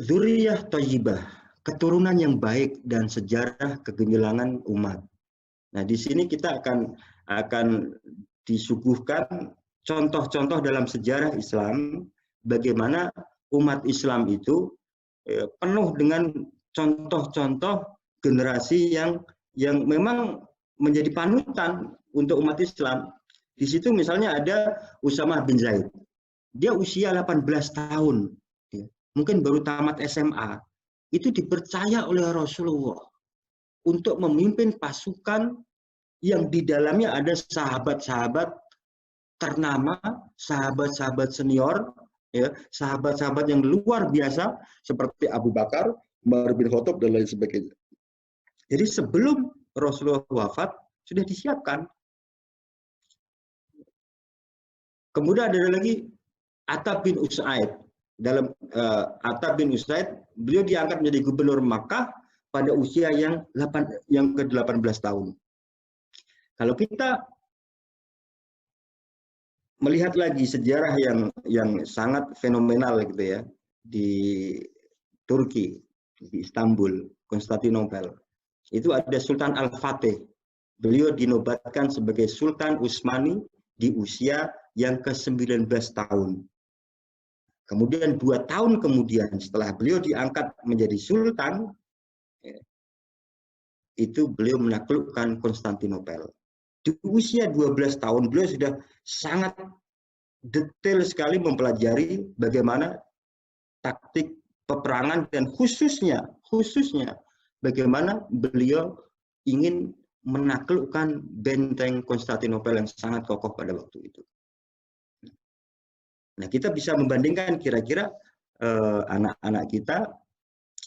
Dzurriyyah thayyibah, keturunan yang baik dan sejarah kegemilangan umat. Nah, di sini kita akan disuguhkan contoh-contoh dalam sejarah Islam bagaimana umat Islam itu penuh dengan contoh-contoh generasi yang memang menjadi panutan untuk umat Islam. Di situ misalnya ada Usamah bin Zaid. Dia usia 18 tahun. Mungkin baru tamat SMA. Itu dipercaya oleh Rasulullah untuk memimpin pasukan yang di dalamnya ada sahabat-sahabat ternama, sahabat-sahabat senior, ya, sahabat-sahabat yang luar biasa seperti Abu Bakar, Umar bin Khattab dan lain sebagainya. Jadi sebelum Rasulullah wafat sudah disiapkan. Kemudian ada lagi Attab bin Usaid. Dalam Attab bin Usaid, beliau diangkat menjadi gubernur Makkah pada usia yang ke-18 tahun. Kalau kita melihat lagi sejarah yang sangat fenomenal gitu ya di Turki, di Istanbul, Konstantinopel, itu ada Sultan Al-Fatih. Beliau dinobatkan sebagai Sultan Utsmani di usia yang ke-19 tahun. Kemudian 2 tahun kemudian setelah beliau diangkat menjadi sultan, itu beliau menaklukkan Konstantinopel. Di usia 12 tahun beliau sudah sangat detail sekali mempelajari bagaimana taktik peperangan dan khususnya bagaimana beliau ingin menaklukkan benteng Konstantinopel yang sangat kokoh pada waktu itu. Nah, kita bisa membandingkan kira-kira anak-anak kita,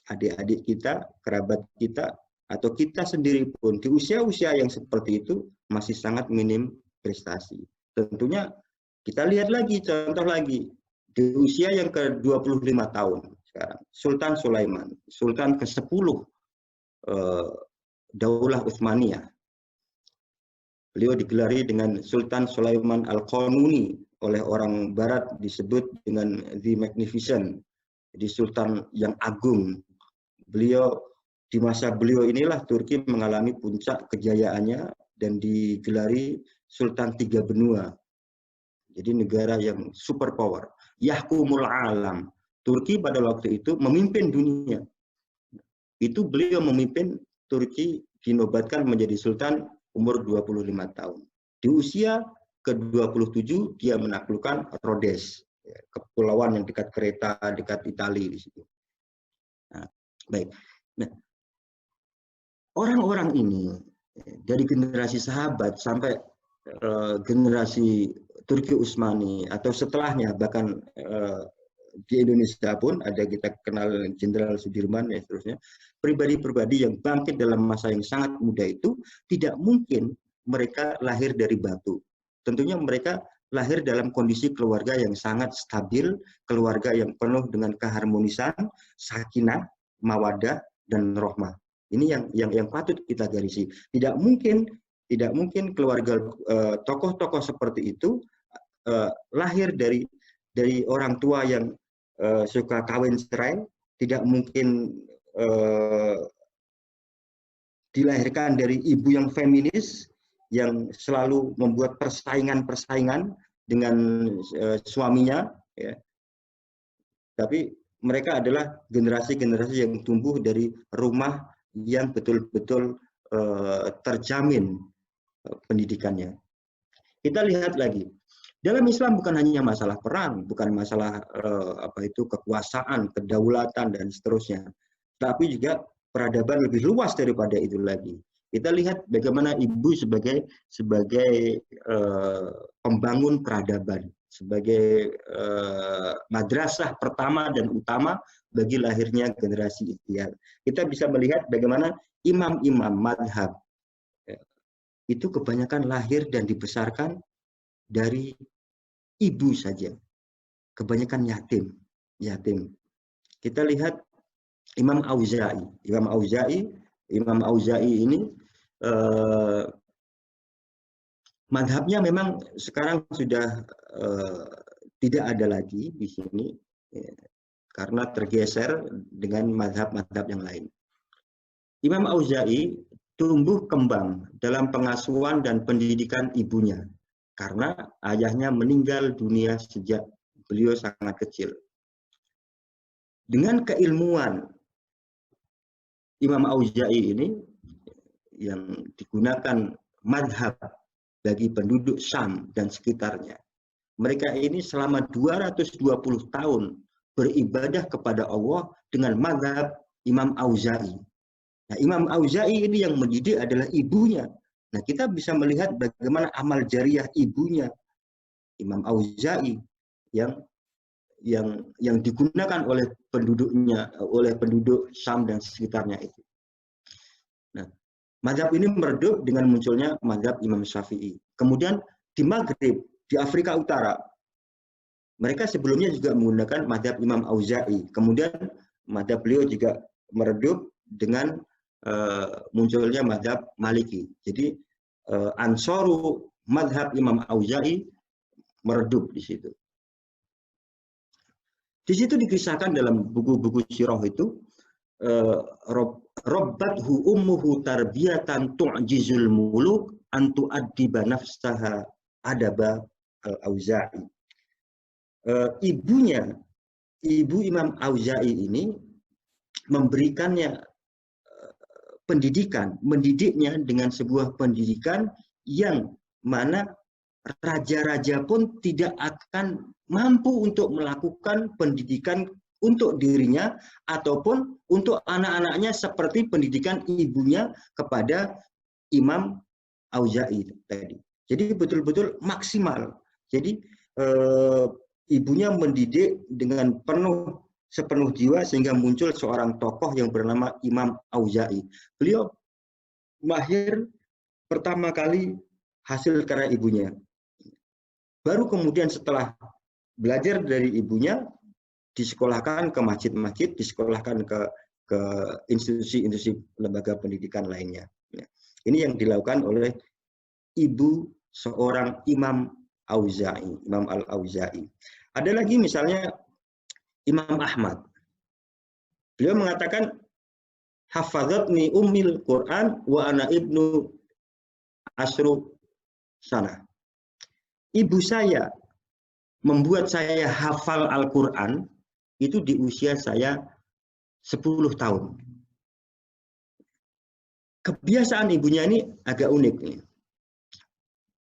adik-adik kita, kerabat kita, atau kita sendiri pun di usia-usia yang seperti itu masih sangat minim prestasi. Tentunya kita lihat lagi, contoh lagi, di usia yang ke-25 tahun sekarang, Sultan Sulaiman, Sultan ke-10 Daulah Utsmaniyah. Beliau digelari dengan Sultan Sulaiman Al-Qanuni, oleh orang barat disebut dengan The Magnificent, jadi sultan yang agung. Beliau di masa beliau inilah Turki mengalami puncak kejayaannya dan digelari Sultan Tiga Benua. Jadi negara yang superpower, yahkumul alam. Turki pada waktu itu memimpin dunia. Itu beliau memimpin Turki, dinobatkan menjadi sultan umur 25 tahun. Di usia ke-27 dia menaklukkan Rhodes, kepulauan yang dekat Kreta, dekat Italia di situ. Nah, baik. Nah, orang-orang ini dari generasi sahabat sampai generasi Turki Utsmani atau setelahnya, bahkan di Indonesia pun ada, kita kenal Jenderal Sudirman ya seterusnya, pribadi-pribadi yang bangkit dalam masa yang sangat muda itu tidak mungkin mereka lahir dari batu. Tentunya mereka lahir dalam kondisi keluarga yang sangat stabil, keluarga yang penuh dengan keharmonisan, sakinah, mawadah, dan rahmah. Ini yang patut kita garisi. Tidak mungkin keluarga tokoh-tokoh seperti itu lahir dari orang tua yang suka kawin cerai, tidak mungkin dilahirkan dari ibu yang feminis, yang selalu membuat persaingan dengan suaminya, ya. Tapi mereka adalah generasi-generasi yang tumbuh dari rumah yang betul-betul terjamin pendidikannya. Kita lihat lagi, dalam Islam bukan hanya masalah perang, bukan masalah kekuasaan, kedaulatan dan seterusnya, tapi juga peradaban lebih luas daripada itu lagi. Kita lihat bagaimana ibu sebagai pembangun peradaban, sebagai madrasah pertama dan utama bagi lahirnya generasi ideal. Kita bisa melihat bagaimana imam-imam madhab itu kebanyakan lahir dan dibesarkan dari ibu saja, kebanyakan yatim. Kita lihat Imam Auza'i ini madhabnya memang sekarang sudah tidak ada lagi di sini, karena tergeser dengan mazhab-mazhab yang lain. Imam Auza'i tumbuh kembang dalam pengasuhan dan pendidikan ibunya karena ayahnya meninggal dunia sejak beliau sangat kecil. Dengan keilmuan Imam Auza'i ini yang digunakan mazhab bagi penduduk Syam dan sekitarnya, mereka ini selama 220 tahun beribadah kepada Allah dengan mazhab Imam Auza'i. Nah, Imam Auza'i ini yang mendidik adalah ibunya. Nah, kita bisa melihat bagaimana amal jariah ibunya, Imam Auza'i, yang digunakan oleh penduduknya, oleh penduduk Syam dan sekitarnya itu. Nah, mazhab ini meredup dengan munculnya mazhab Imam Syafi'i. Kemudian di Maghrib, di Afrika Utara, mereka sebelumnya juga menggunakan mazhab Imam Auza'i. Kemudian mazhab beliau juga meredup dengan munculnya mazhab Maliki. Jadi Ansaru mazhab Imam Auza'i meredup di situ. Di situ dikisahkan dalam buku-buku sirah itu, Rabbathu ummuhu tarbiyatan tu'jizul muluk antu addiba nafsaha adaba al-Auza'i. Ibu Imam Auza'i ini memberikannya pendidikan, mendidiknya dengan sebuah pendidikan yang mana raja-raja pun tidak akan mampu untuk melakukan pendidikan untuk dirinya ataupun untuk anak-anaknya seperti pendidikan ibunya kepada Imam Auza'i tadi. Jadi betul-betul maksimal. Jadi ibunya mendidik dengan sepenuh jiwa sehingga muncul seorang tokoh yang bernama Imam Auza'i. Beliau mahir pertama kali hasil karya ibunya. Baru kemudian setelah belajar dari ibunya, disekolahkan ke masjid-masjid, disekolahkan ke institusi-institusi lembaga pendidikan lainnya. Ini yang dilakukan oleh ibu seorang Imam Auza'i, Imam Al-Auza'i. Ada lagi misalnya Imam Ahmad. Beliau mengatakan, hafadzatni ummil Quran wa ana ibnu asru sana. Ibu saya membuat saya hafal Al-Quran itu di usia saya 10 tahun. Kebiasaan ibunya ini agak unik nih.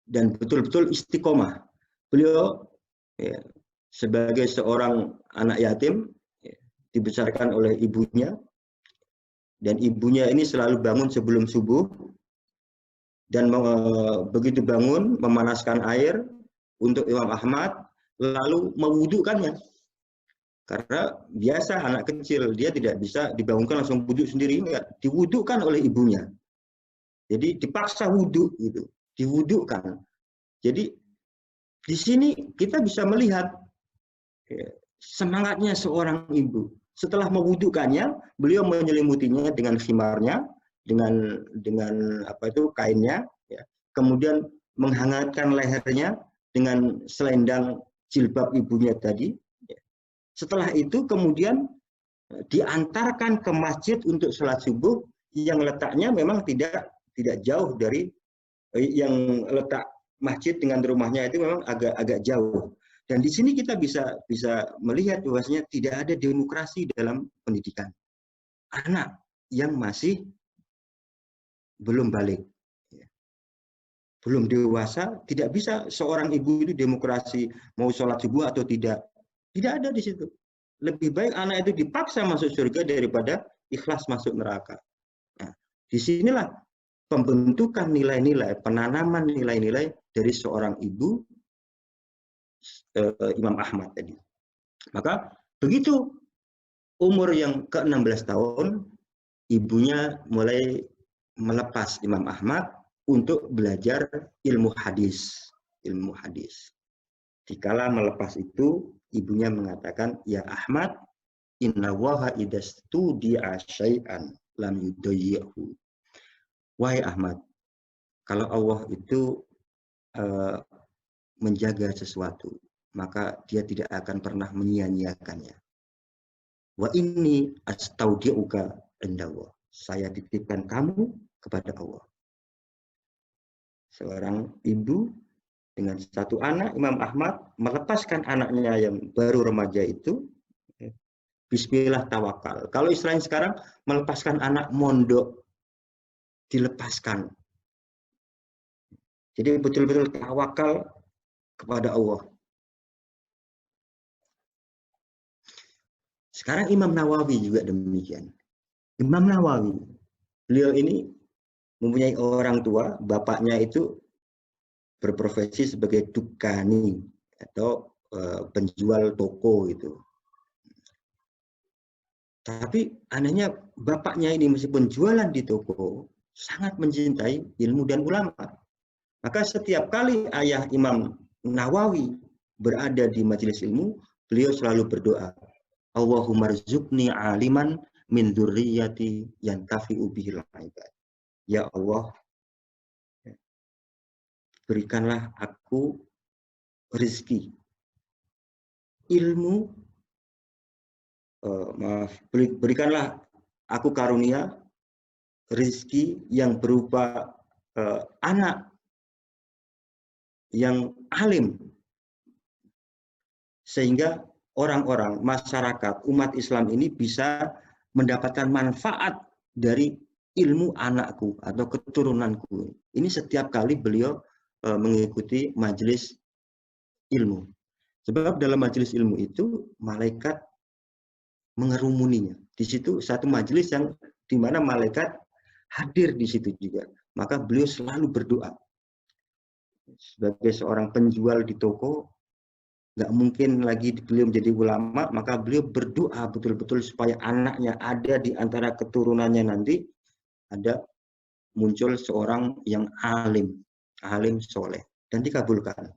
Dan betul-betul istiqomah. Beliau sebagai seorang anak yatim dibesarkan oleh ibunya, dan ibunya ini selalu bangun sebelum subuh, dan begitu bangun memanaskan air untuk Imam Ahmad, lalu mewudukannya. Karena biasa anak kecil, dia tidak bisa dibangunkan langsung wudhu sendiri, enggak, diwudhukan oleh ibunya. Jadi dipaksa wudhu gitu, diwudhukan. Jadi di sini kita bisa melihat semangatnya seorang ibu. Setelah mewudhukannya, beliau menyelimutinya dengan khimarnya, dengan kainnya, ya. Kemudian menghangatkan lehernya dengan selendang jilbab ibunya tadi. Setelah itu kemudian diantarkan ke masjid untuk sholat subuh yang letaknya memang tidak jauh dari yang letak masjid dengan rumahnya itu memang agak jauh. Dan di sini kita bisa melihat bahwasanya tidak ada demokrasi dalam pendidikan. Anak yang masih belum balik, belum dewasa, tidak bisa seorang ibu itu demokrasi mau sholat subuh atau tidak. Tidak ada di situ. Lebih baik anak itu dipaksa masuk surga daripada ikhlas masuk neraka. Nah, disinilah pembentukan nilai-nilai, penanaman nilai-nilai dari seorang ibu, Imam Ahmad tadi. Maka begitu umur yang ke-16 tahun, ibunya mulai melepas Imam Ahmad untuk belajar ilmu hadis. Ilmu hadis. Dikala melepas itu, ibunya mengatakan, ya Ahmad, inna waha idastudi'a syai'an lam yudayyahu. Wahai Ahmad, kalau Allah itu menjaga sesuatu, maka dia tidak akan pernah menyia-nyiakannya. Wa inni astaudiuka indallah. Saya titipkan kamu kepada Allah. Seorang ibu dengan satu anak, Imam Ahmad melepaskan anaknya yang baru remaja itu, bismillah tawakal. Kalau istilahnya sekarang, melepaskan anak mondok, dilepaskan. Jadi betul-betul tawakal kepada Allah. Sekarang Imam Nawawi juga demikian. Imam Nawawi, beliau ini mempunyai orang tua, bapaknya itu berprofesi sebagai dukani atau penjual toko gitu. Tapi anehnya bapaknya ini meskipun jualan di toko, sangat mencintai ilmu dan ulama. Maka setiap kali ayah Imam Nawawi berada di majelis ilmu, beliau selalu berdoa, Allahumma rzuqni aliman min dzurriyyati yantafi'u bihil ibad. Ya Allah, berikanlah aku rezeki, ilmu, berikanlah aku karunia, rezeki yang berupa anak yang alim, sehingga orang-orang, masyarakat, umat Islam ini bisa mendapatkan manfaat dari ilmu anakku atau keturunanku. Ini setiap kali beliau mengikuti majelis ilmu. Sebab dalam majelis ilmu itu malaikat mengerumuninya. Di situ satu majelis yang di mana malaikat hadir di situ juga. Maka beliau selalu berdoa. Sebagai seorang penjual di toko, nggak mungkin lagi beliau menjadi ulama, maka beliau berdoa betul-betul supaya anaknya ada di antara keturunannya nanti, ada muncul seorang yang alim soleh, dan dikabulkan.